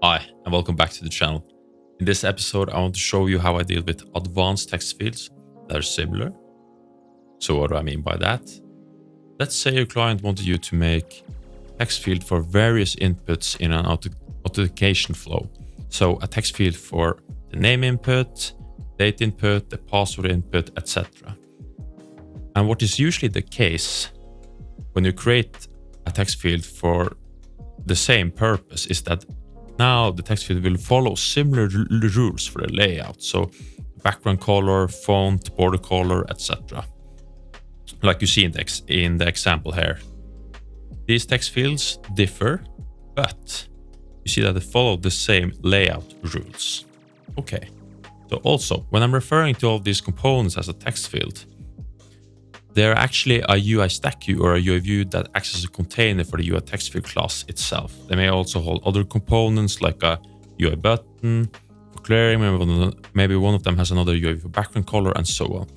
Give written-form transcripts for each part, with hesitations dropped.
Hi, and welcome back to the channel. In this episode, I want to show you how I deal with advanced text fields that are similar. So what do I mean by that? Let's say your client wanted you to make text field for various inputs in an authentication flow. So a text field for the name input, date input, the password input, etc. And what is usually the case when you create a text field for the same purpose is that now the text field will follow similar rules for the layout. So background color, font, border color, etc. Like you see in the example here. These text fields differ, but you see that they follow the same layout rules. Okay. So also, when I'm referring to all these components as a text field, they're actually a UI stack view or a UI view that acts as a container for the UI text field class itself. They may also hold other components like a UI button for clearing, maybe one of them has another UI for background color and so on.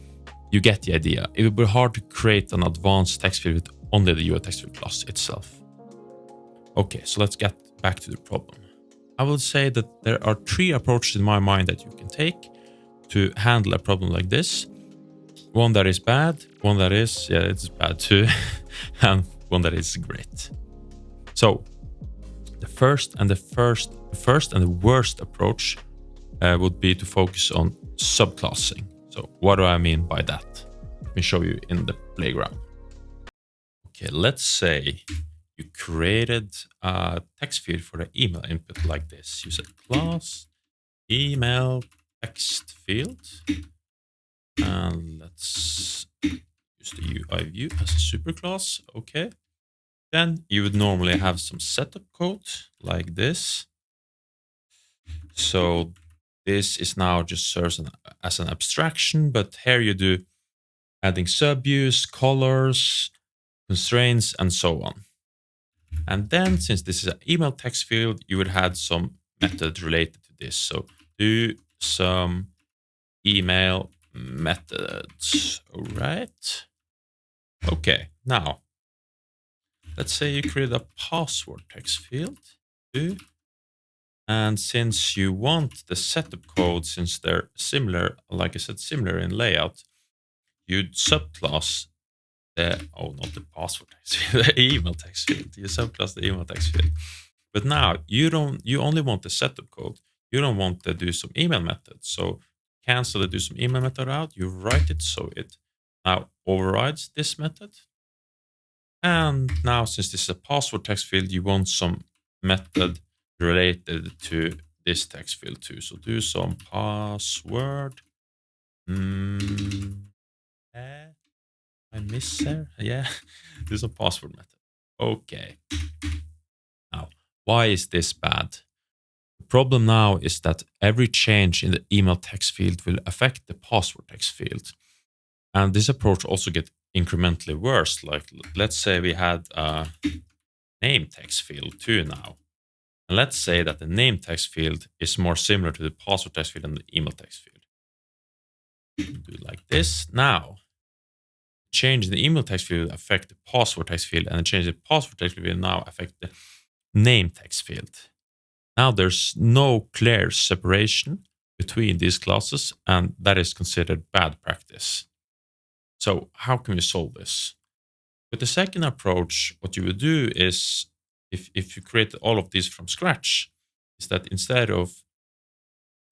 You get the idea. It would be hard to create an advanced text field with only the UI text field class itself. Okay, so let's get back to the problem. I would say that there are three approaches in my mind that you can take to handle a problem like this. One that is bad, one that is, it's bad too, and one that is great. So the first and the worst approach would be to focus on subclassing. So what do I mean by that? Let me show you in the playground. Okay, let's say you created a text field for the email input like this. You said class email text field. And let's use the UI view as a superclass. Okay. Then you would normally have some setup code like this. So this is now just serves as an abstraction, but here you do adding subviews, colors, constraints, and so on. And then since this is an email text field, you would have some method related to this. So do some email methods. All right. Okay. Now, let's say you create a password text field too. And since you want the setup code, since they're similar, like I said, similar in layout, you'd subclass not the password text field, the email text field. You subclass the email text field. But now you only want the setup code. You don't want to do some email method. So cancel the do some email method out. You write it so it now overrides this method. And now, since this is a password text field, you want some method related to this text field too. So do some password. I miss there. Yeah, do some password method. Okay. Now, why is this bad? The problem now is that every change in the email text field will affect the password text field. And this approach also gets incrementally worse. Like, let's say we had a name text field too now. And let's say that the name text field is more similar to the password text field than the email text field. Do it like this. Now, change in the email text field will affect the password text field, and the change in the password text field will now affect the name text field. Now there's no clear separation between these classes, and that is considered bad practice. So how can we solve this? With the second approach, what you would do is, if you create all of these from scratch, is that instead of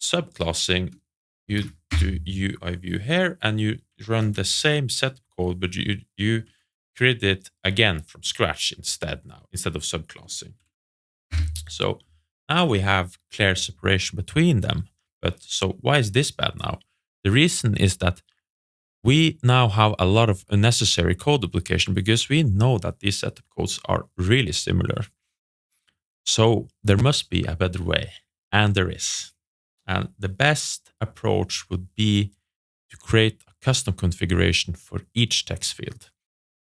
subclassing, you do UI view here and you run the same setup code, but you create it again from scratch instead of subclassing. So now we have clear separation between them. But so why is this bad now? The reason is that we now have a lot of unnecessary code duplication because we know that these setup codes are really similar. So there must be a better way, and there is. And the best approach would be to create a custom configuration for each text field.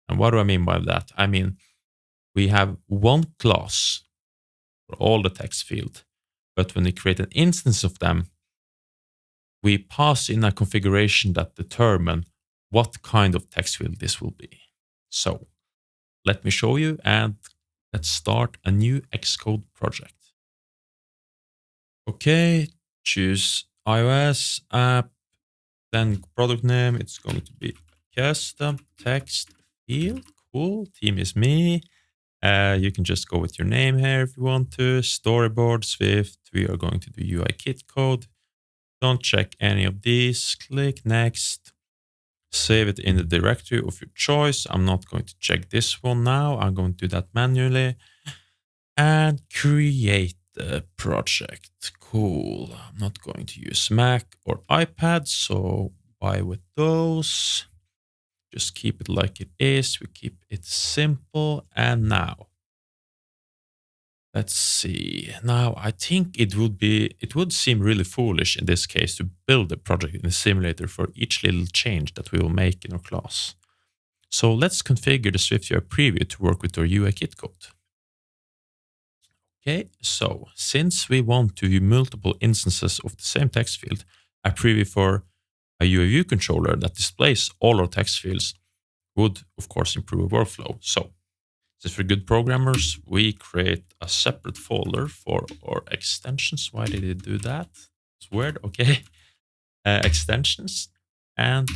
And what do I mean by that? I mean, we have one class for all the text field, but when we create an instance of them, we pass in a configuration that determine what kind of text field this will be. So let me show you, and let's start a new Xcode project. Okay, choose iOS app, then product name. It's going to be custom text field. Cool. Team is me. You can just go with your name here if you want to. Storyboard, Swift. We are going to do UIKit code. Don't check any of these. Click next. Save it in the directory of your choice. I'm not going to check this one now. I'm going to do that manually. And create the project. Cool. I'm not going to use Mac or iPad, so why with those? Just keep it like it is. We keep it simple. And now, let's see. Now, I think it would seem really foolish in this case to build a project in the simulator for each little change that we will make in our class. So let's configure the SwiftUI preview to work with our UIKit code. Okay, so since we want to view multiple instances of the same text field, a preview for a UI view controller that displays all our text fields would, of course, improve our workflow. So, since we're good programmers, we create a separate folder for our extensions. Why did it do that? It's weird. Okay, extensions. And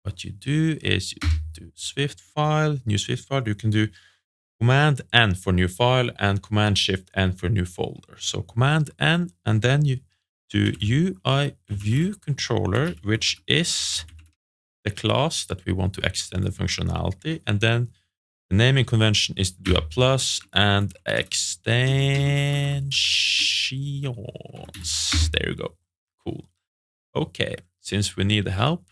what you do is you do Swift file, new Swift file. You can do Command N for new file and Command Shift N for new folder. So Command N, and then you do UI view controller, which is the class that we want to extend the functionality. And then the naming convention is to do a plus and extensions. There you go. Cool. Okay. Since we need help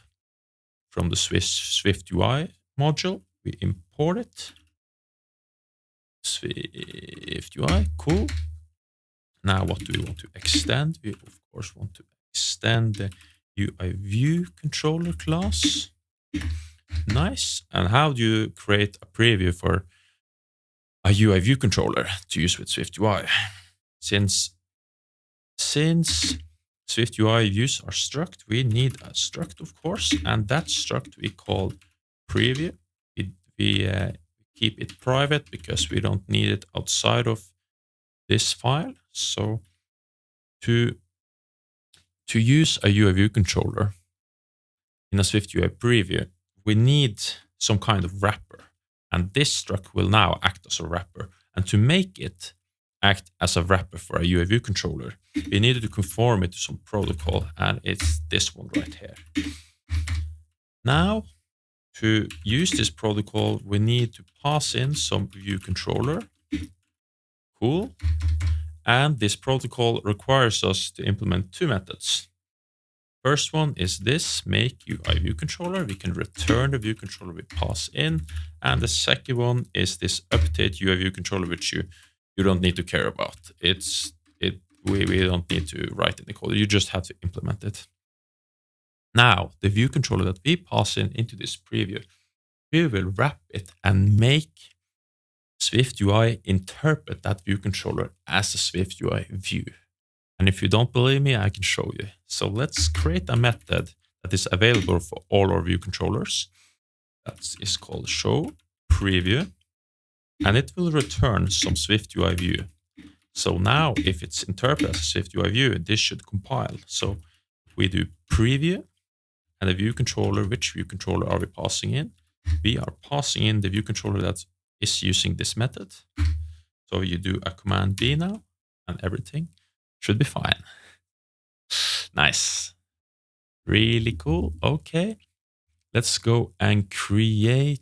from the SwiftUI module, we import it. SwiftUI, cool. Now, what do we want to extend? We, of course, want to extend the UI view controller class. Nice. And how do you create a preview for a UI view controller to use with SwiftUI? Since SwiftUI views are struct, we need a struct, of course, and that struct we call preview. We keep it private because we don't need it outside of this file. So to use a UI view controller in a SwiftUI preview, we need some kind of wrapper. And this struct will now act as a wrapper. And to make it act as a wrapper for a UI view controller, we needed to conform it to some protocol, and it's this one right here. Now, to use this protocol, we need to pass in some view controller. Cool. And this protocol requires us to implement two methods. First one is this, make UI view controller. We can return the view controller we pass in. And the second one is this update UI view controller, which you don't need to care about. We don't need to write any code. You just have to implement it. Now, the view controller that we pass in into this preview, we will wrap it and make SwiftUI interpret that view controller as a SwiftUI view. And if you don't believe me, I can show you. So let's create a method that is available for all our view controllers. That is called show preview, and it will return some SwiftUI view. So now if it's interpreted as a SwiftUI view, this should compile. So if we do preview and the view controller, which view controller are we passing in? We are passing in the view controller that is using this method. So you do a command B now, and everything should be fine. Nice. Really cool. Okay. Let's go and create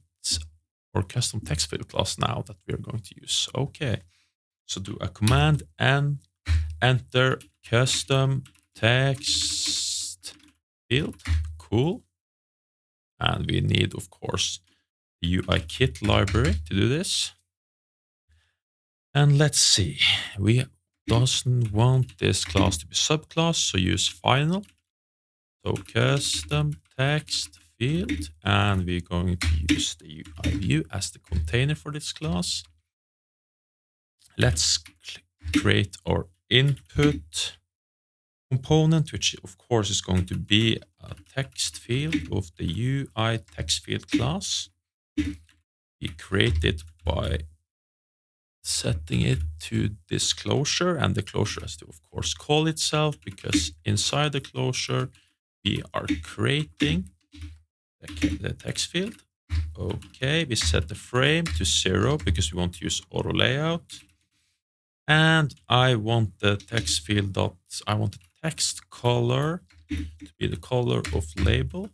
our custom text field class now that we are going to use. Okay. So do a command and enter custom text field. Cool. And we need, of course, the UIKit library to do this. And let's see. We doesn't want this class to be subclass, so use final. So custom text field, and we're going to use the UI view as the container for this class. Let's create our input component, which of course is going to be a text field of the UI text field class. We create it by setting it to this closure, and the closure has to, of course, call itself, because inside the closure, we are creating the text field. Okay, we set the frame to 0 because we want to use auto layout. And I want the text field dot, I want the text color to be the color of label.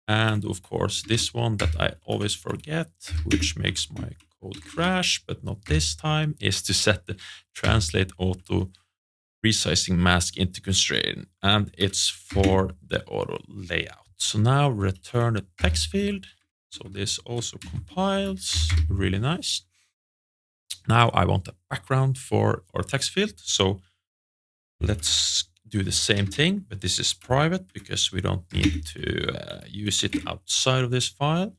And of course, this one that I always forget, which makes my code crash, but not this time, is to set the translate auto resizing mask into constraint. And it's for the auto layout. So now return the text field. So this also compiles, really nice. Now I want a background for our text field. So let's do the same thing, but this is private because we don't need to use it outside of this file.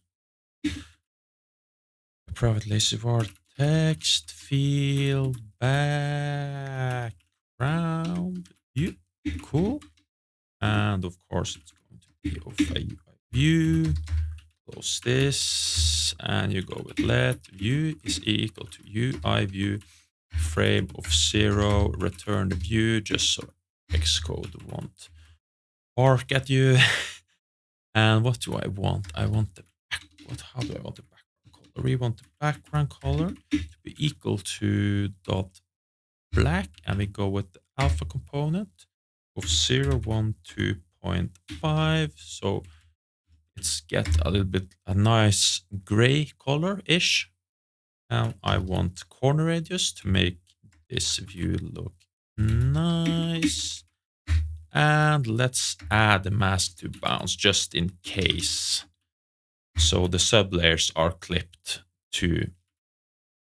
A private lazy var text field background view. Cool. And of course, it's going to be of a UI view. Close this, and you go with let view is equal to UI view frame of 0, return the view, just so Xcode won't bark at you. And what do I want? I want the how do I want the background color? We want the background color to be equal to dot black, and we go with the alpha component of 0, 1, 2.5. So let's get a little bit a nice gray color-ish. Now I want corner radius to make this view look nice. And let's add a mask to bounce just in case. So the sublayers are clipped to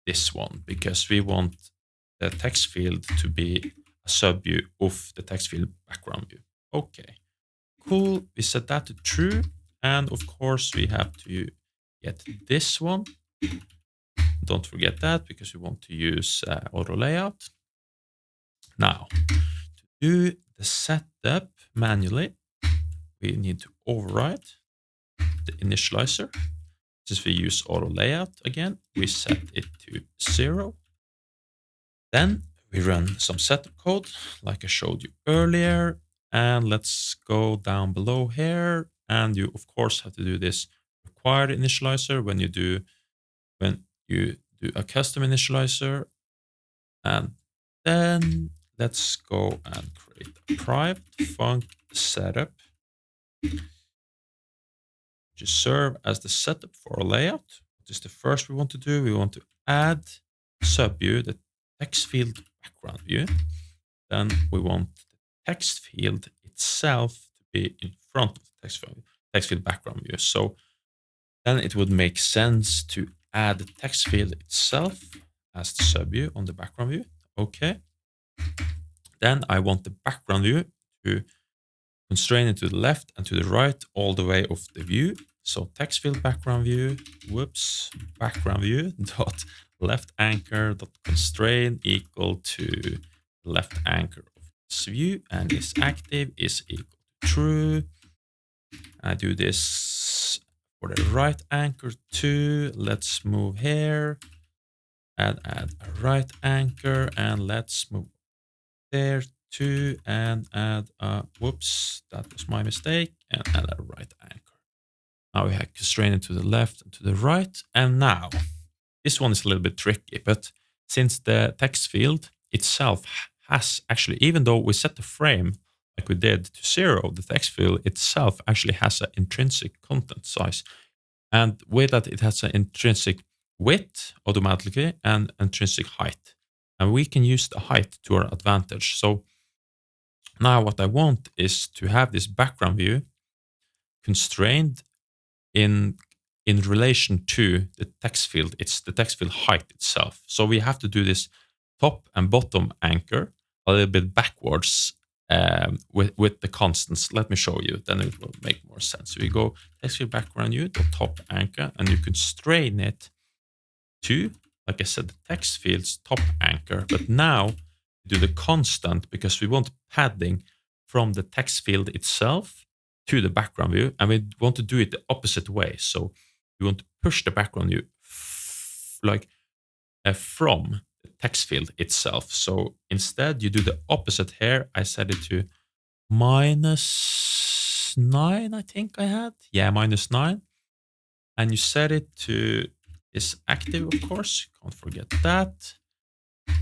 this one because we want the text field to be a subview of the text field background view. Okay, cool. We set that to true. And of course, we have to get this one. Don't forget that because we want to use auto layout. Now, to do the setup manually, we need to override the initializer. Since we use auto layout again, we set it to 0. Then we run some setup code like I showed you earlier. And let's go down below here. And you, of course, have to do this required initializer when you do a custom initializer. And then let's go and create a private func setup to serve as the setup for a layout. What is the first we want to do? We want to add subview, the text field background view. Then we want the text field itself to be in front of the text field background view. So then it would make sense to add the text field itself as the subview on the background view. Okay. Then I want the background view to constrain it to the left and to the right all the way of the view. So text field background view, background view dot left anchor dot constrain equal to left anchor of this view, and this active is equal to true. I do this for the right anchor too. Let's move here and add a right anchor, and let's move there too and add a that was my mistake, and add a right anchor. Now we have constrained it to the left and to the right. And now this one is a little bit tricky, but since the text field itself has actually, even though we set the frame like we did to 0, the text field itself actually has an intrinsic content size. And with that, it has an intrinsic width automatically and intrinsic height. And we can use the height to our advantage. So now what I want is to have this background view constrained in relation to the text field. It's the text field height itself. So we have to do this top and bottom anchor a little bit backwards with the constants. Let me show you, then it will make more sense. So we go text field background view, the top anchor, and you constrain it to, like I said, the text field's top anchor. But now do the constant because we want padding from the text field itself to the background view, and we want to do it the opposite way. So we want to push the background view like from the text field itself. So instead, you do the opposite here. I set it to -9, I think I had. Yeah, -9. And you set it to is active, of course. Can't forget that.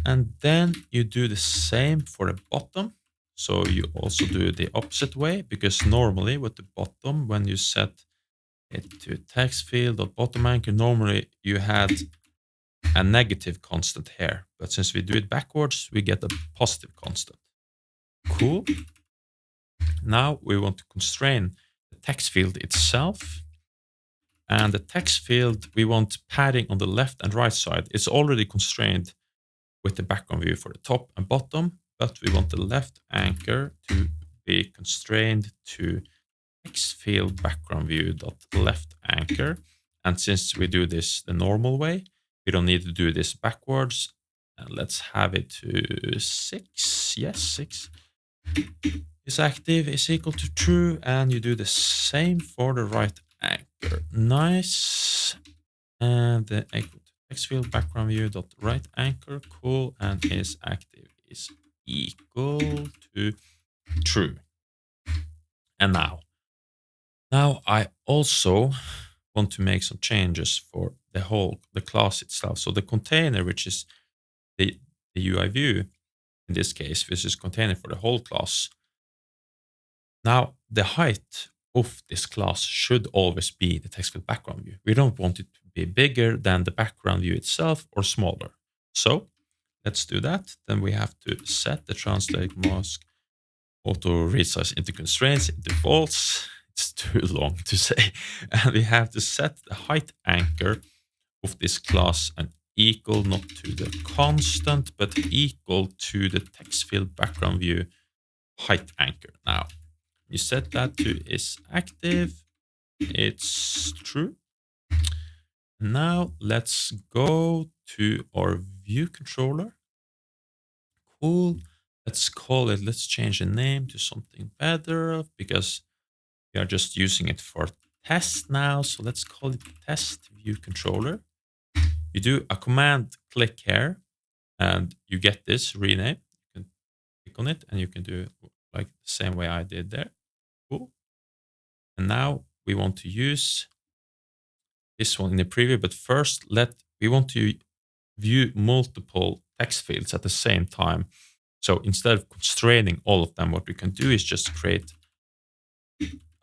And then you do the same for the bottom. So you also do the opposite way, because normally with the bottom, when you set it to text field or bottom anchor, normally you had a negative constant here. But since we do it backwards, we get a positive constant. Cool. Now we want to constrain the text field itself. And the text field, we want padding on the left and right side. It's already constrained with the background view for the top and bottom, but we want the left anchor to be constrained to text field background view dot left anchor. And since we do this the normal way, we don't need to do this backwards. And let's have it to 6. Yes, 6 is active is equal to true. And you do the same for the right anchor. Nice. And the equal to text field background view dot right anchor. Cool. And is active is equal to true. And now I also want to make some changes for the class itself. So the container, which is the UI view in this case, which is container for the whole class. Now the height of this class should always be the text field background view. We don't want it to be bigger than the background view itself or smaller. So let's do that. Then we have to set the translate mask auto resize into constraints into false. It's too long to say. And we have to set the height anchor of this class and equal not to the constant, but equal to the text field background view height anchor. Now, you set that to is active. It's true. Now let's go to our view controller. Cool. Let's change the name to something better because we are just using it for test now. So let's call it test view controller. You do a command click here and you get this rename. You can click on it and you can do it like the same way I did there. Cool. And now we want to use this one in the preview, but first we want to view multiple text fields at the same time. So instead of constraining all of them, what we can do is just create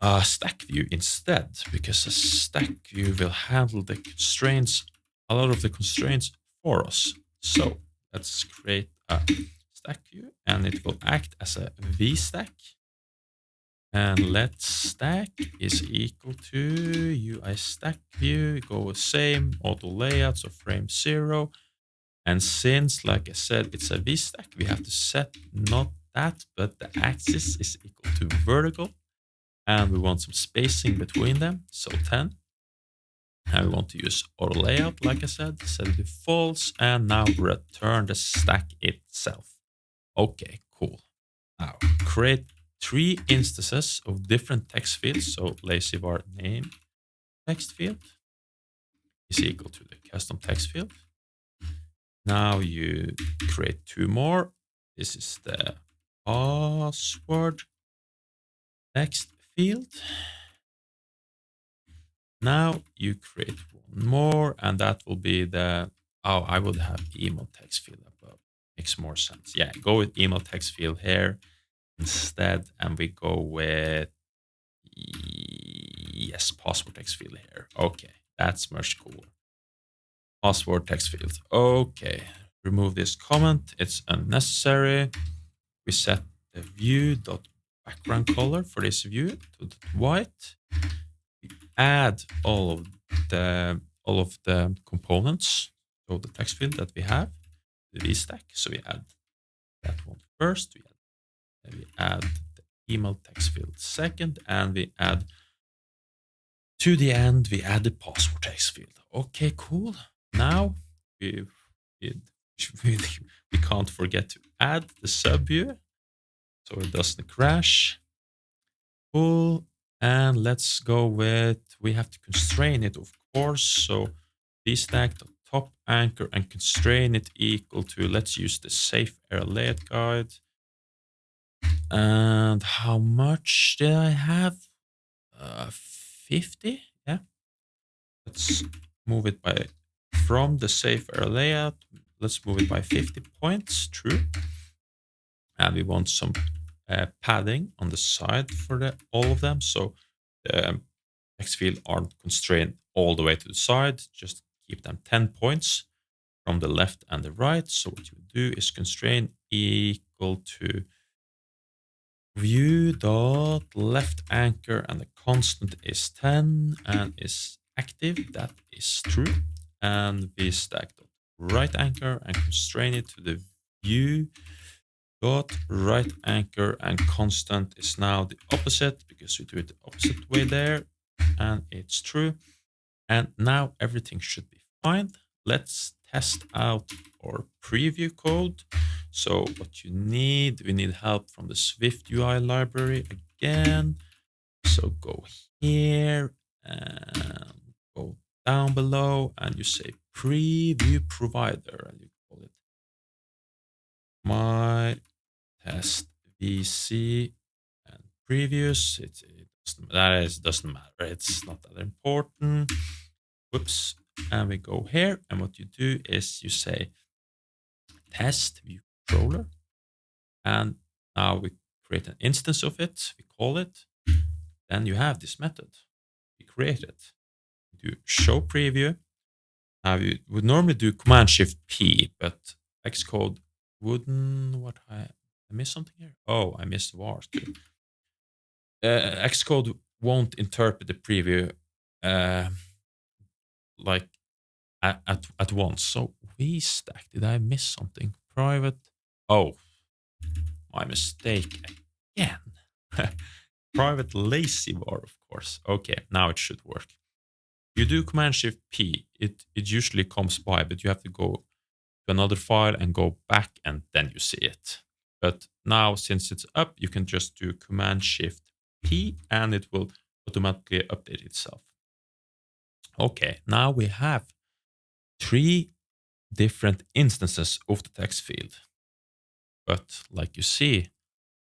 a stack view instead, because a stack view will handle the constraints, a lot of the constraints for us. So let's create a stack view and it will act as a VStack. And let stack is equal to UI stack view, go same, auto layout, so frame 0. And since, like I said, it's a VStack, we have to set not that, but the axis is equal to vertical. And we want some spacing between them, so 10. And we want to use auto layout, like I said, set it to false, and now return the stack itself. Okay, cool. Now create 3 instances of different text fields. So lazy var name text field is equal to the custom text field. Now you create 2 more. This is the password text field. Now you create 1 more, and that will be the, I would have email text field above. Makes more sense. Yeah, go with email text field here instead, and we go with, yes, password text field here. Okay, that's much cooler. Password text field. Okay, remove this comment. It's unnecessary. We set the view.background color for this view to white. We add all of the components of the text field that we have, the VStack. So we add that one first. We add the email text field second, and we add to the end. We add the password text field. Okay, cool. Now we can't forget to add the sub view so it doesn't crash. Cool. And let's go with, we have to constrain it, of course. So vstack top anchor and constrain it equal to, let's use the safe error layout guide. And how much did I have? 50? Yeah. Let's move it by, from the safe error layout, let's move it by 50 points, true. And we want some padding on the side for all of them. So the text field aren't constrained all the way to the side, just keep them 10 points from the left and the right. So what you do is constrain equal to view dot left anchor, and the constant is 10 and is active. That is true. And vstack dot right anchor and constrain it to the view dot right anchor, and constant is now the opposite because we do it the opposite way there, and it's true. And now everything should be fine. Let's test out our preview code. So what you need, we need help from the SwiftUI library again. So go here and go down below and you say preview provider, and you call it my test VC and previous. Doesn't matter. It's not that important. Whoops. And we go here, and what you do is you say test view controller, and now we create an instance of it. We call it. Then you have this method we created. You do show preview. Now you would normally do Command-Shift-P, but Xcode wouldn't. What I missed something here? Oh, I missed vars too. Xcode won't interpret the preview like at once. So vstack, did I miss something? Private. Oh, my mistake again. Private lazy var, of course. Okay, now it should work. You do Command-Shift-P, it usually comes by, but you have to go to another file and go back, and then you see it. But now, since it's up, you can just do Command-Shift-P, and it will automatically update itself. Okay, now we have 3 different instances of the text field. But like you see,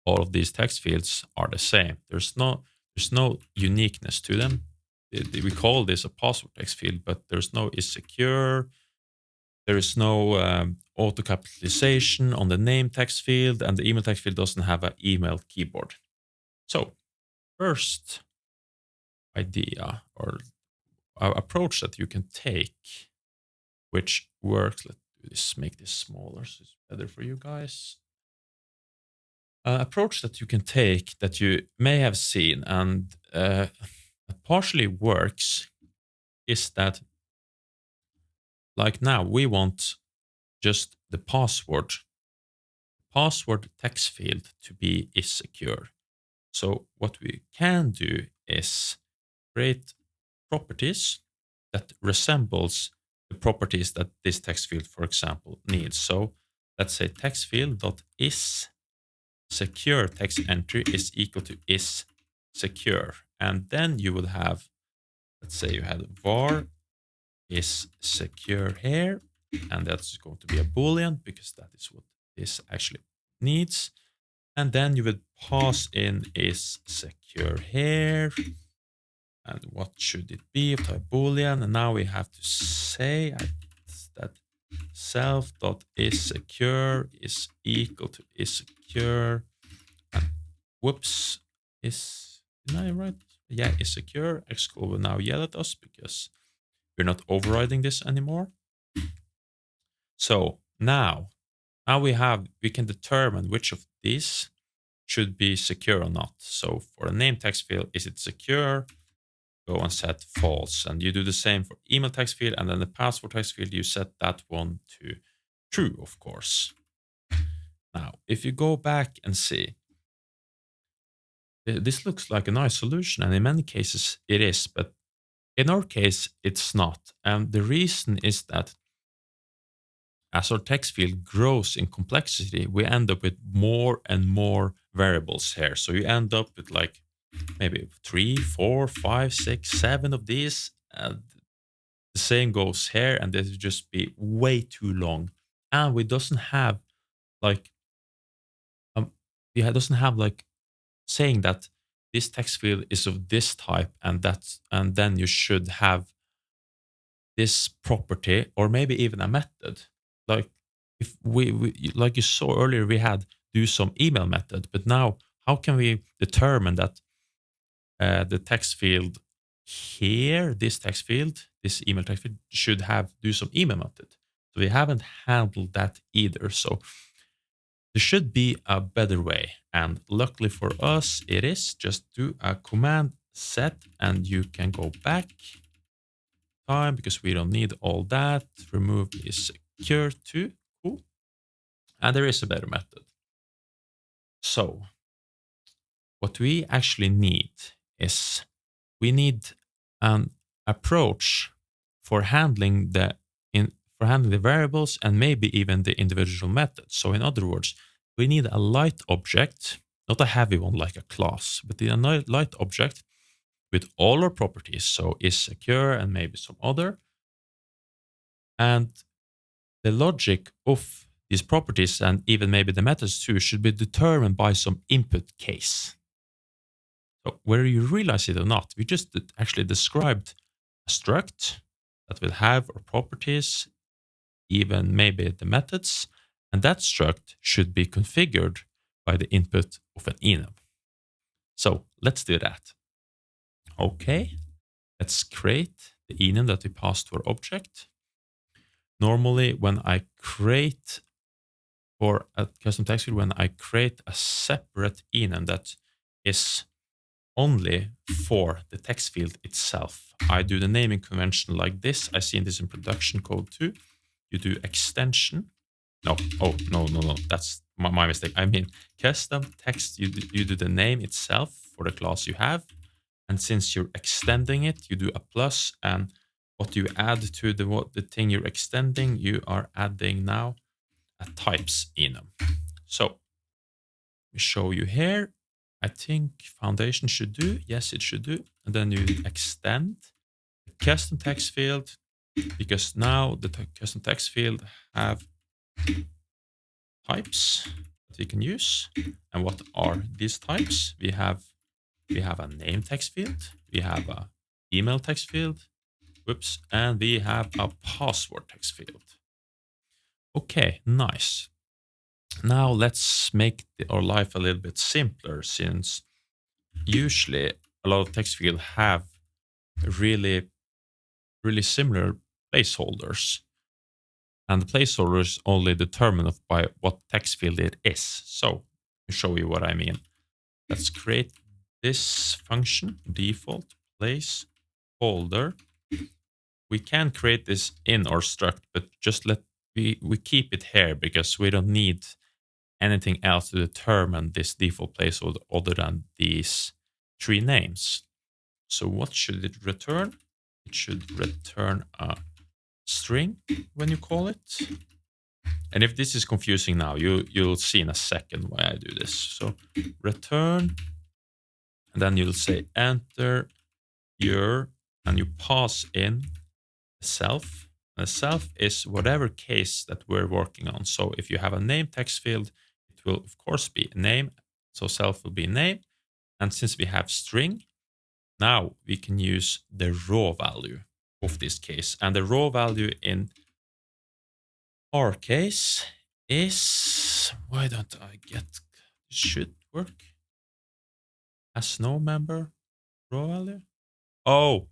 all of these text fields are the same. There's no uniqueness to them. We call this a password text field, but there's no is secure. There is no auto capitalization on the name text field, and the email text field doesn't have an email keyboard. So first idea or approach that you can take, which works. Let's do this, make this smaller so it's better for you guys. Approach that you can take that you may have seen and partially works is that, like now, we want just the password text field to be is secure. So what we can do is create properties that resembles the properties that this text field, for example, needs. So let's say text field.is secure text entry is equal to is secure. And then you would have, let's say you had var is secure here, and that's going to be a boolean because that is what this actually needs. And then you would pass in is secure here. And what should it be? Type boolean. And now we have to say that self.isSecure is equal to isSecure. And whoops, is I right? Yeah, is secure. Xcode will now yell at us because we're not overriding this anymore. So now we can determine which of these should be secure or not. So for a name text field, is it secure? Go and set false. And you do the same for email text field, and then the password text field, you set that one to true, of course. Now, if you go back and see, this looks like a nice solution, and in many cases it is, but in our case, it's not. And the reason is that as our text field grows in complexity, we end up with more and more variables here. So you end up with like maybe 3, 4, 5, 6, 7 of these. The same goes here, and this would just be way too long. And we doesn't have like doesn't have like saying that this text field is of this type and then you should have this property or maybe even a method. Like if we like you saw earlier, we had do some email method, but now how can we determine that the text field here, this email text field should have do some email method? So we haven't handled that either. So there should be a better way. And luckily for us, it is just do a command set and you can go back time because we don't need all that. Remove is secure too. Cool. And there is a better method. So what we actually need is we need an approach for handling the variables and maybe even the individual methods. So in other words, we need a light object, not a heavy one like a class, but a light object with all our properties. So is secure and maybe some other. And the logic of these properties and even maybe the methods too should be determined by some input case. So whether you realize it or not, we just actually described a struct that will have our properties, even maybe the methods, and that struct should be configured by the input of an enum. So let's do that. Okay, let's create the enum that we passed to our object. Normally, when I create for a custom text field, when I create a separate enum that is only for the text field itself, I do the naming convention like this. I seen this in production code too. You do extension. No, oh, no. That's my mistake. I mean, custom text, you do the name itself for the class you have. And since you're extending it, you do a plus. And what you add to the thing you're extending, you are adding now a types enum. So we show you here. I think foundation should do. Yes, it should do. And then you extend the custom text field because now the custom text field have types that we can use. And what are these types? We have a name text field, we have a email text field, and we have a password text field. Okay, nice. Now let's make our life a little bit simpler, since usually a lot of text fields have really similar placeholders. And the placeholder is only determined by what text field it is. So let me show you what I mean. Let's create this function, default placeholder. We can create this in our struct, but just we keep it here because we don't need anything else to determine this default placeholder other than these three names. So what should it return? It should return a string when you call it. And if this is confusing now, you'll see in a second why I do this. So return, and then you'll say enter your, and you pass in self. And self is whatever case that we're working on. So if you have a name text field, it will of course be a name. So self will be name. And since we have string, now we can use the raw value of this case. And the raw value in our case is, why don't I get, it should work as no member raw value. Oh,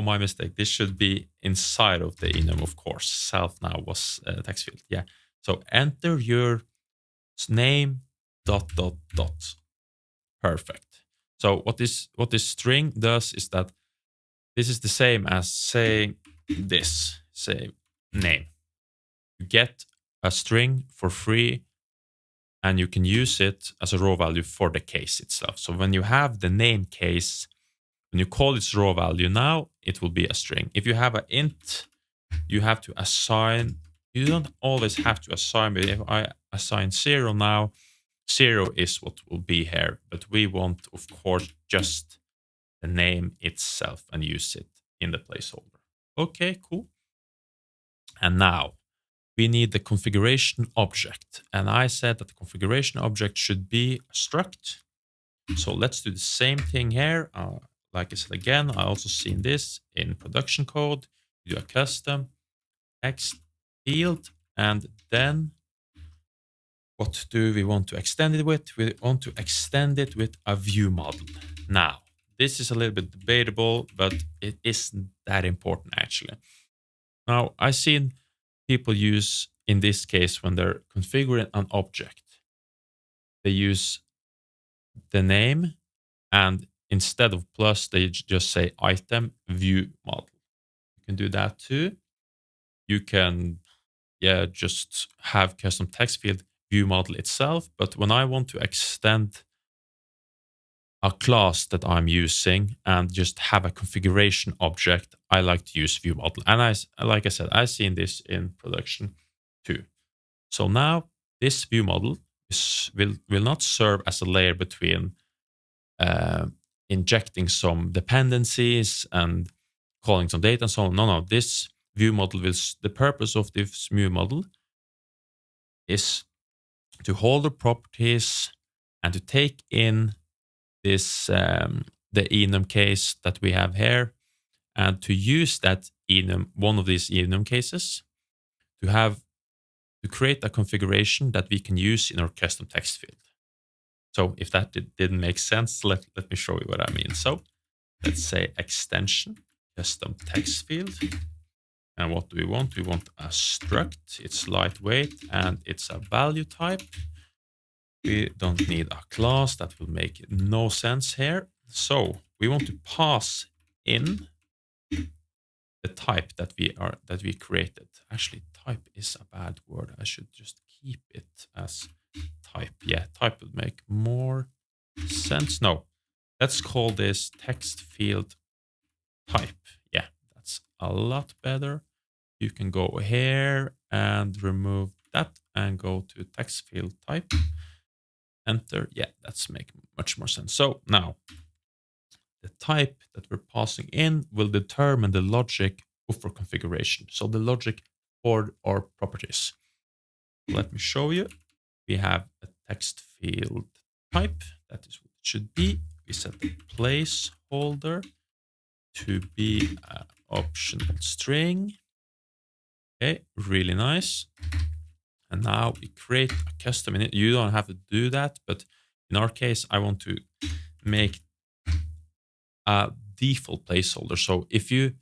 my mistake. This should be inside of the enum, of course. Self now was text field. Yeah. So enter your name ... Perfect. So what this string does is that this is the same as saying this, say name. You get a string for free and you can use it as a raw value for the case itself. So when you have the name case, when you call its raw value now, it will be a string. If you have an int, you have to assign. You don't always have to assign, but if I assign 0 now, 0 is what will be here. But we want, of course, just the name itself and use it in the placeholder. Okay, cool. And now we need the configuration object. And I said that the configuration object should be a struct. So let's do the same thing here. Like I said again, I also seen this in production code. You do a custom text field, and then what do we want to extend it with? We want to extend it with a view model. Now, this is a little bit debatable, but it isn't that important actually. Now, I've seen people use, in this case, when they're configuring an object, they use the name, and instead of plus, they just say item view model. You can do that too. You can, yeah, just have custom text field view model itself. But when I want to extend a class that I'm using and just have a configuration object, I like to use view model. And like I said, I've seen this in production too. So now this view model will not serve as a layer between uh, injecting some dependencies and calling some data and so on. No, this view model the purpose of this view model is to hold the properties and to take in this the enum case that we have here, and to use that enum, one of these enum cases, to create a configuration that we can use in our custom text field. So if that didn't make sense, let me show you what I mean. So let's say extension custom text field. And what do we want? We want a struct. It's lightweight and it's a value type. We don't need a class. That will make no sense here. So we want to pass in the type that we created. Actually, type is a bad word. I should just keep it as type. Yeah, type would make more sense. No, let's call this text field type. Yeah, that's a lot better. You can go here and remove that and go to text field type. Enter. Yeah, that's making much more sense. So now the type that we're passing in will determine the logic of our configuration. So the logic for our properties. Let me show you. We have a text field type. That is what it should be. We set the placeholder to be an optional string. Okay, really nice. And now we create a custom init. You don't have to do that, but in our case, I want to make a default placeholder. So if you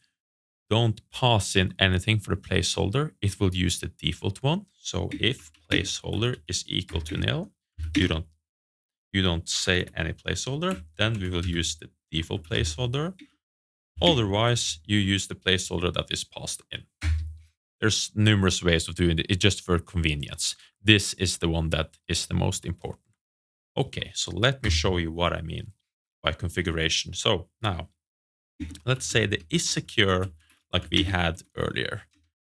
don't pass in anything for the placeholder, it will use the default one. So if placeholder is equal to nil, you don't say any placeholder, then we will use the default placeholder. Otherwise, you use the placeholder that is passed in. There's numerous ways of doing it. It's just for convenience. This is the one that is the most important. Okay, so let me show you what I mean by configuration. So now, let's say the is secure like we had earlier.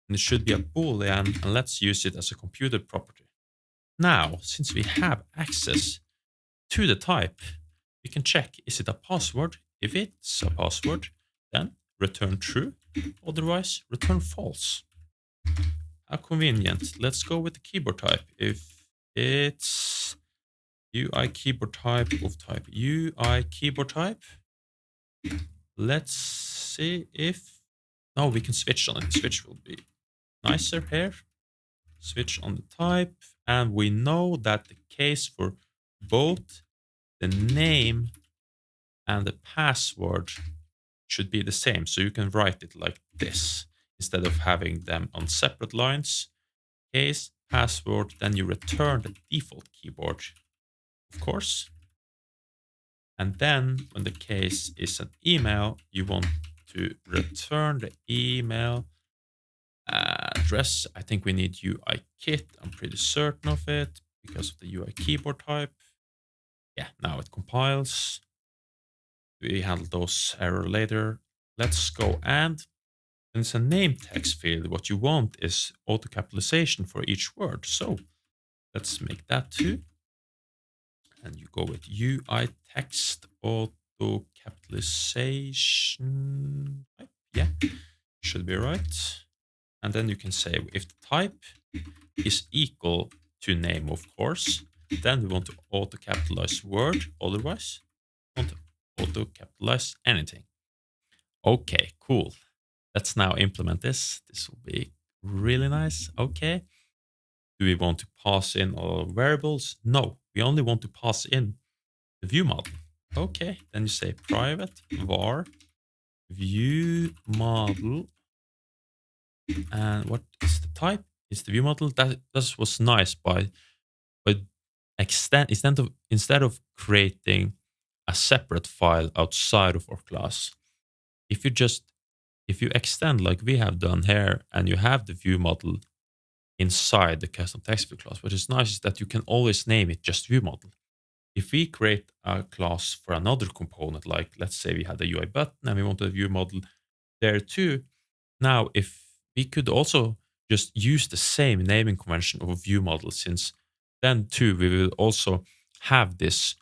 And it should be a boolean, and let's use it as a computed property. Now, since we have access to the type, we can check, is it a password? If it's a password, then return true. Otherwise, return false. How convenient. Let's go with the keyboard type. If it's UI keyboard type of type UI keyboard type, let's see if... No, we can switch on it. Switch will be nicer here. Switch on the type. And we know that the case for both the name and the password should be the same. So you can write it like this instead of having them on separate lines. Case, password, then you return the default keyboard, of course. And then when the case is an email, you want to return the email address. I think we need UIKit. I'm pretty certain of it because of the UI keyboard type. Yeah, now it compiles. We handle those error later. Let's go and it's a name text field. What you want is auto capitalization for each word. So let's make that too. And you go with UI text auto capitalization. Yeah. should be right. And then you can say if the type is equal to name, of course, then we want to auto capitalize word. Otherwise, we want to auto capitalize anything. Okay, cool. Let's now implement this. This will be really nice. Okay. Do we want to pass in all variables? No, we only want to pass in the view model. Okay, then you say private var view model. And what is the type? Is the view model. That was nice by instead of creating a separate file outside of our class, if you extend like we have done here and you have the view model inside the custom text view class, what is nice is that you can always name it just view model. If we create a class for another component, like let's say we had a UI button and we wanted a view model there too, now if we could also just use the same naming convention of a view model, since then too we will also have this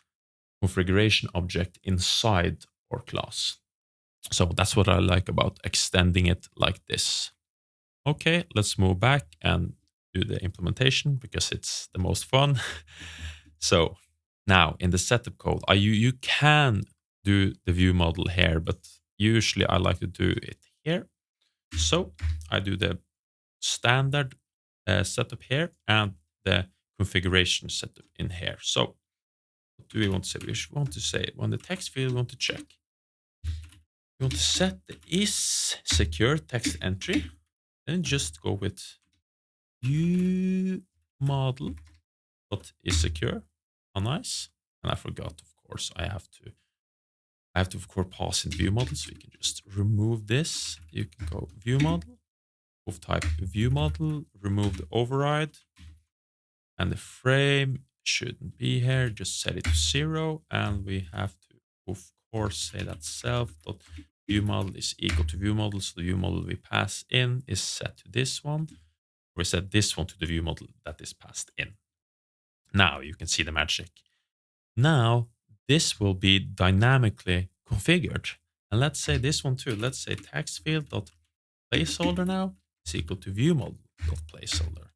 configuration object inside our class. So that's what I like about extending it like this. Okay, let's move back and do the implementation because it's the most fun. So now in the setup code, you can do the view model here, but usually I like to do it here. So I do the standard setup here and the configuration setup in here. So what do we want to say? We want to say when the text field we want to check. We want to set the is secure text entry. Then just go with view model is secure. Oh, nice. And I forgot, of course, I have to of course pass in view model, so you can just remove this. You can go view model, of type view model, remove the override, and the frame shouldn't be here. Just set it to 0, and we have to, of course, say that self.view model is equal to view model. So the view model we pass in is set to this one. We set this one to the view model that is passed in. Now you can see the magic. Now this will be dynamically configured. And let's say this one too. Let's say text field.placeholder now is equal to view model.placeholder.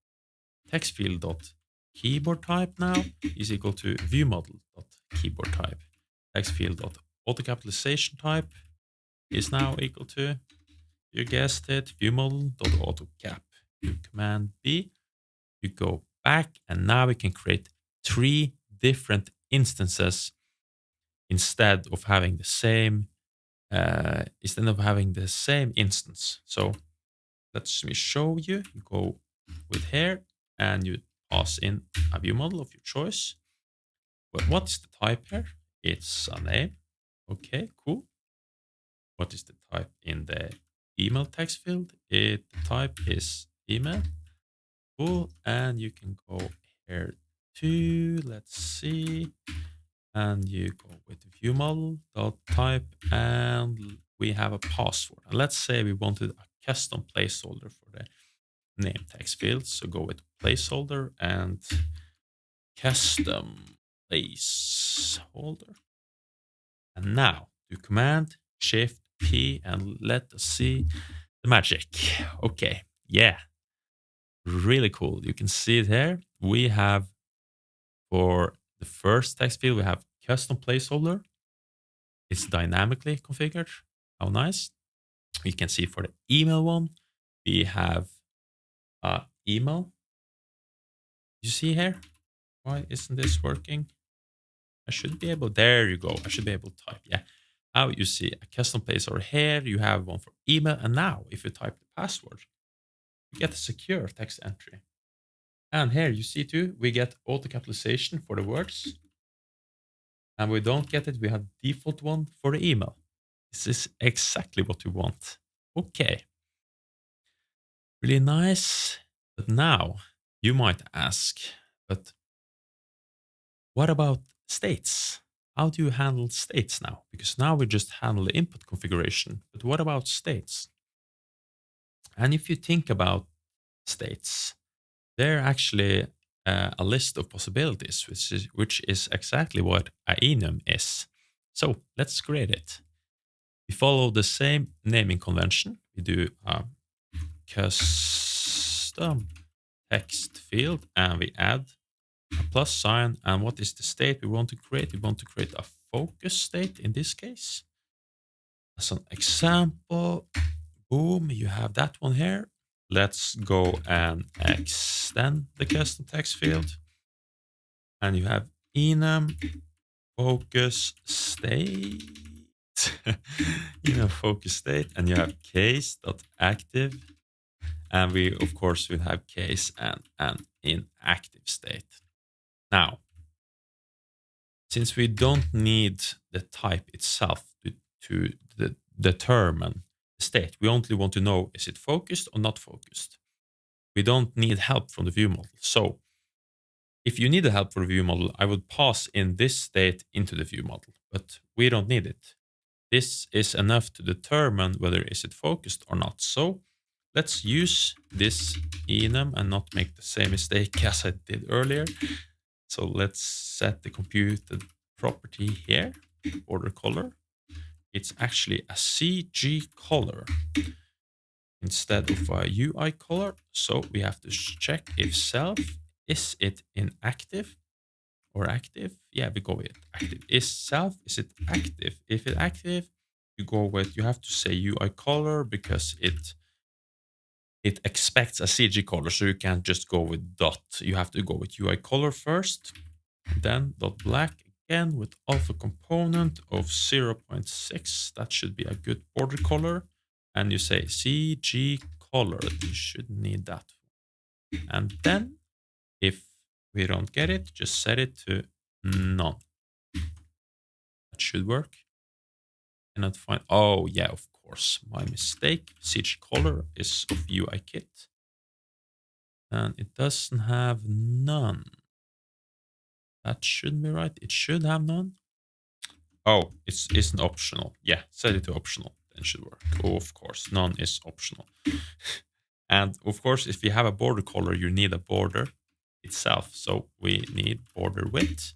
Text field.keyboard type now is equal to view model.keyboard type. Text field.auto capitalization type is now equal to, you guessed it, view model.autocap. You command B, you go back, and now we can create 3 different instances instead of having the same instance. So let me show you. You go with here and you pass in a view model of your choice. But what is the type here? It's a name. Okay, cool. What is the type in the email text field? The type is email. Cool. And you can go here too. Let's see. And you go with view model.type, and we have a password. And let's say we wanted a custom placeholder for the name text field. So go with placeholder and custom placeholder. And now do command shift P and let us see the magic. Okay, yeah, really cool. You can see it here. We have for the first text field, we have custom placeholder. It's dynamically configured. How nice. You can see for the email one, we have email. You see here? Why isn't this working? I should be able, there you go. I should be able to type, yeah. Now you see a custom placeholder here. You have one for email. And now if you type the password, you get a secure text entry. And here you see too, we get auto capitalization for the words. And we don't get it. We have default one for the email. This is exactly what we want. Okay. Really nice. But now you might ask, but what about states? How do you handle states now? Because now we just handle the input configuration. But what about states? And if you think about states, they're actually a list of possibilities, which is exactly what a enum is. So let's create it. We follow the same naming convention. we do a custom text field and we add a plus sign. And what is the state we want to create? We want to create a focus state in this case. As an example, boom, you have that one here. Let's go and extend the custom text field. And you have enum focus state. Enum focus state. And you have case.active. And we, of course, will have case and an inactive state. Now, since we don't need the type itself to determine the state, we only want to know, is it focused or not focused? We don't need help from the view model. So if you need the help for the view model, I would pass in this state into the view model, but we don't need it. This is enough to determine whether is it focused or not. So let's use this enum and not make the same mistake as I did earlier. So let's set the computed property here, border color. It's actually a CG color instead of a UI color. So we have to check if self, is it inactive or active? Yeah, we go with active. Is self, is it active? If it's active, you go with, you have to say UI color because it expects a CG color, so you can't just go with dot. You have to go with UI color first, then dot black again with alpha component of 0.6. That should be a good border color. And you say CG color. You should need that. And then if we don't get it, just set it to none. That should work. Cannot find. Oh, yeah, of course. My mistake. CG color is of UIKit. And it doesn't have none. That shouldn't be right. It should have none. Oh, it's an optional. Yeah, set it to optional. Then it should work. Oh, of course, none is optional. And of course, if you have a border color, you need a border itself. So we need border width.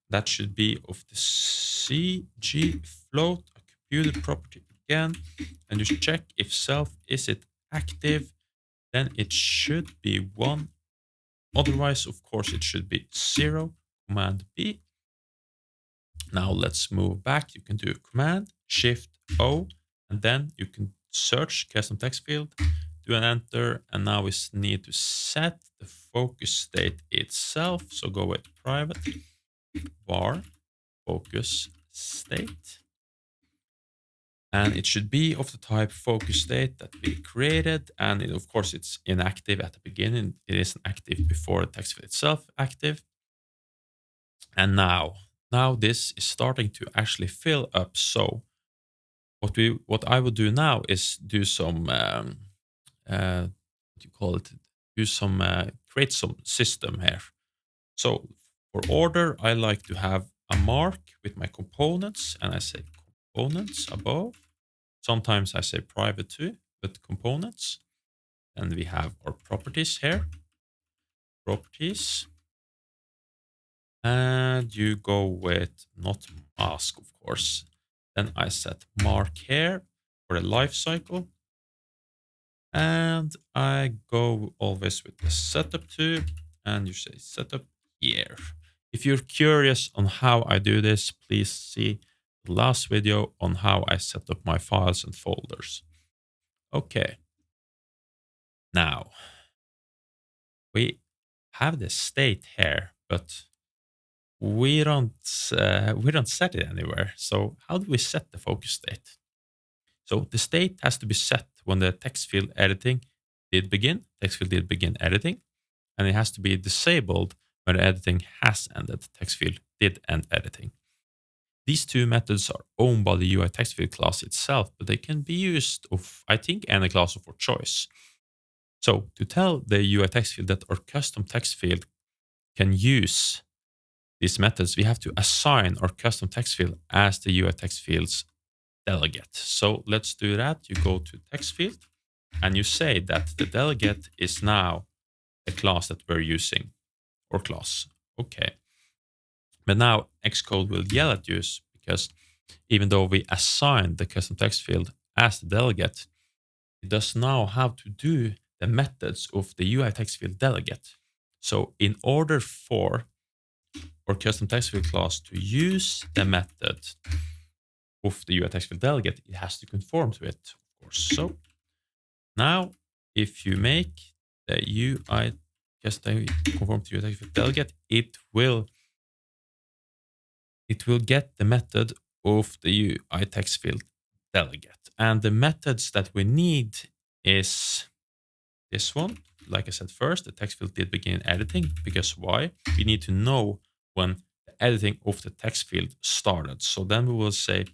That should be of the CG float, a computed property again. And you check if self, is it active? Then it should be 1. Otherwise, of course, it should be 0. Command B. Now let's move back. You can do Command Shift O, and then you can search custom text field, do an enter, and now we need to set the focus state itself. So go with private var focus state. And it should be of the type focus state that we created. And of course, it's inactive at the beginning. It isn't active before the text field itself active. And now this is starting to actually fill up. So what I would do now is do some what do you call it? Do some create some system here. So for order, I like to have a mark with my components, and I say components above. Sometimes I say private too, but components. And we have our properties here. Properties. And you go with not mask, of course. Then I set mark here for the life cycle. And I go always with the setup to, and you say setup here. If you're curious on how I do this, please see the last video on how I set up my files and folders. Okay. Now, we have the state here, but we don't set it anywhere. So how do we set the focus state? So the state has to be set when the text field editing did begin. Text field did begin editing, and it has to be disabled when the editing has ended. Text field did end editing. These two methods are owned by the UI text field class itself, but they can be used of, I think, any class of your choice. So to tell the UI text field that our custom text field can use these methods, we have to assign our custom text field as the UI text field's delegate. So let's do that. You go to text field and you say that the delegate is now the class that we're using, or class. Okay. But now Xcode will yell at you because even though we assigned the custom text field as the delegate, it does now have to do the methods of the UI text field delegate. So in order for our custom text field class to use the method of the UI text field delegate, it has to conform to it, of course. So now if you make the UI custom conform to UI text field delegate, it will get the method of the UI text field delegate. And the methods that we need is this one. Like I said first, the text field did begin editing, because why? We need to know when the editing of the text field started. So then we will say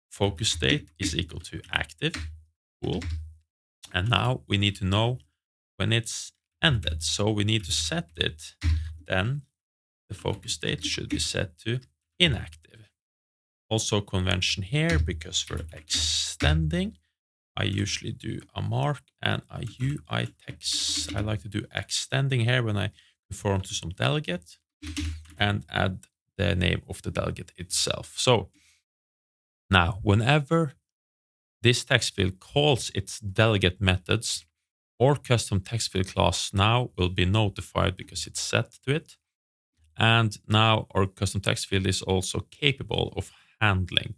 focus state is equal to active. Cool. And now we need to know when it's ended. So we need to set it. Then the focus state should be set to inactive. Also convention here, because we're extending, I usually do a mark and a UI text. I like to do extending here when I conform to some delegate and add the name of the delegate itself. So now whenever this text field calls its delegate methods, or custom text field class now will be notified because it's set to it. And now our custom text field is also capable of handling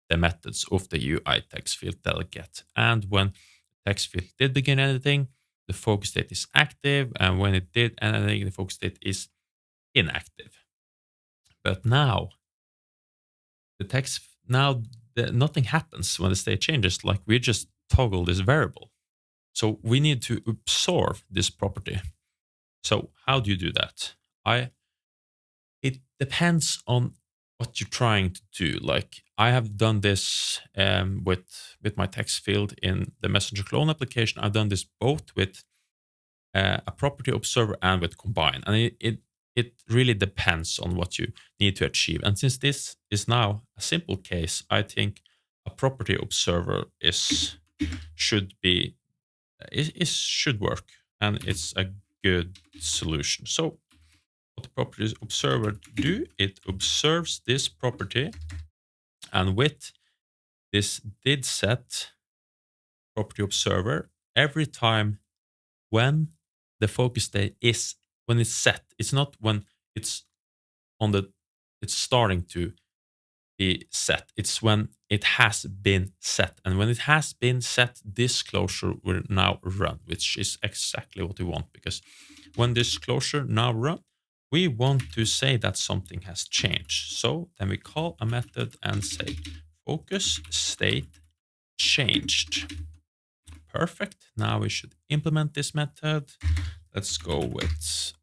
the methods of the UI text field delegate. And when text field did begin editing, the focus state is active, and when it did editing, the focus state is inactive. But now nothing happens when the state changes. Like, we just toggle this variable. So we need to absorb this property. So how do you do that? It depends on what you're trying to do. Like, I have done this with my text field in the Messenger clone application. I've done this both with a property observer and with combine. And it really depends on what you need to achieve. And since this is now a simple case, I think a property observer should work, and it's a good solution. So what the property observer do, it observes this property, and with this did set property observer, every time when the focus state is when it's set, it's not when it's it's starting to be set, it's when it has been set. And when it has been set, this closure will now run, which is exactly what we want, because when this closure now run, we want to say that something has changed. So then we call a method and say focus state changed. Perfect. Now we should implement this method. Let's go with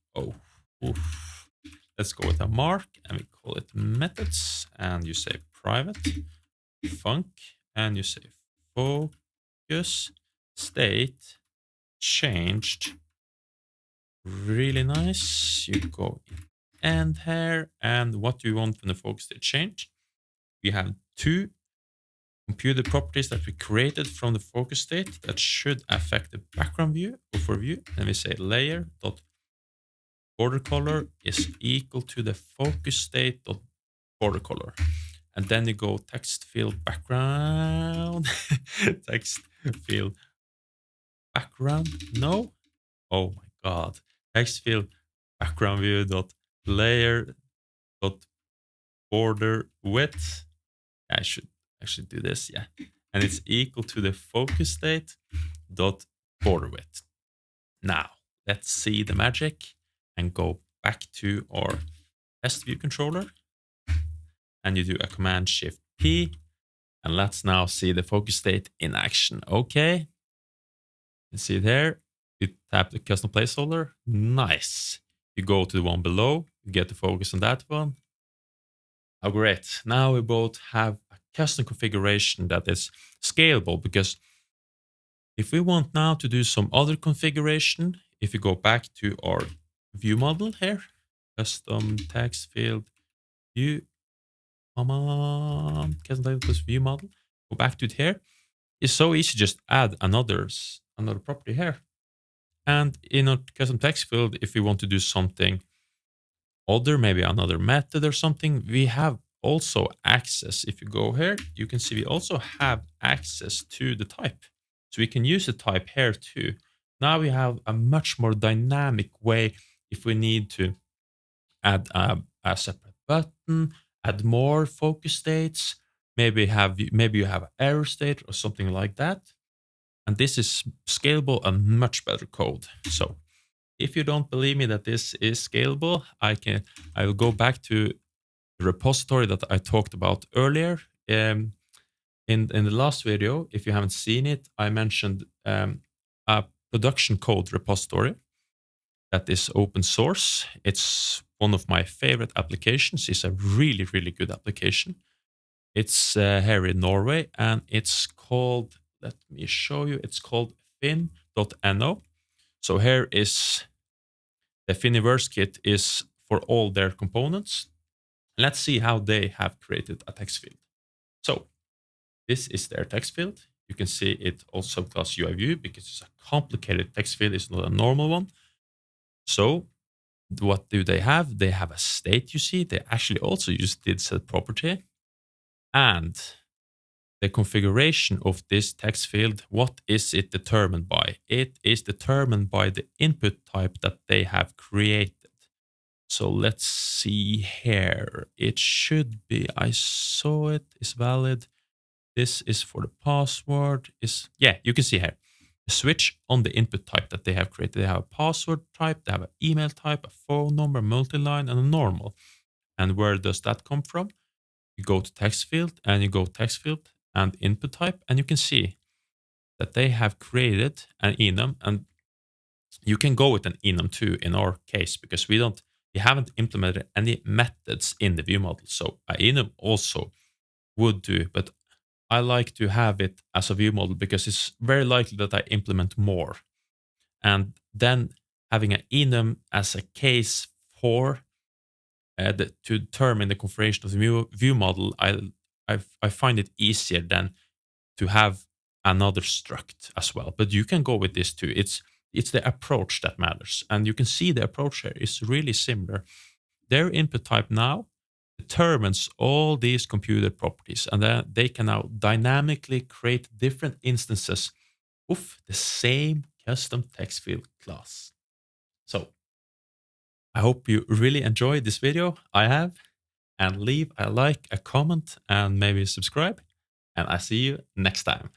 let's go with a mark, and we call it methods, and you say private func, and you say focus state changed. Really nice. You go in end here, and what do you want when the focus state change? We have two computed properties that we created from the focus state that should affect the background view of our view. And we say layer dot border color is equal to the focus state dot border color. And then you go text field background, text field background. No. Oh my God. Text field background view dot layer dot border width. I should actually do this. Yeah. And it's equal to the focus state dot border width. Now let's see the magic and go back to our test view controller, and you do a command shift P, and let's now see the focus state in action. Okay, you see it here. You tap the custom placeholder. Nice. You go to the one below, you get the focus on that one. Oh, great. Now we both have a custom configuration that is scalable, because if we want now to do some other configuration, if you go back to our view model here, custom text field view, come on, custom text field view model, go back to it here. It's so easy, just add another property here. And in our custom text field, if we want to do something other, maybe another method or something, we have also access. If you go here, you can see we also have access to the type. So we can use the type here too. Now we have a much more dynamic way if we need to add a separate button, add more focus states, maybe you have an error state or something like that. And this is scalable and much better code. So if you don't believe me that this is scalable, I will go back to the repository that I talked about earlier. In the last video, if you haven't seen it, I mentioned a production code repository that is open source. It's one of my favorite applications. It's a really, really good application. It's here in Norway, and it's called, let me show you, it's called fin.no. So here is the Finiverse kit is for all their components. Let's see how they have created a text field. So this is their text field. You can see it also class UI view because it's a complicated text field. It's not a normal one. So what do they have? They have a state, you see. They actually also use did set property. And the configuration of this text field, what is it determined by? It is determined by the input type that they have created. So let's see here. It should be, I saw it, is valid. This is for the password. You can see here. The switch on the input type that they have created. They have a password type, they have an email type, a phone number, multi-line, and a normal. And where does that come from? You go to text field and you go text field and input type, and you can see that they have created an enum, and you can go with an enum too in our case because we haven't implemented any methods in the view model. So an enum also would do, but I like to have it as a view model because it's very likely that I implement more. And then having an enum as a case for to determine the configuration of the view model, I find it easier than to have another struct as well. But you can go with this too. It's the approach that matters. And you can see the approach here is really similar. Their input type now determines all these computed properties, and then they can now dynamically create different instances of the same custom text field class. So I hope you really enjoyed this video. I have, and leave a like, a comment, and maybe subscribe. And I see you next time.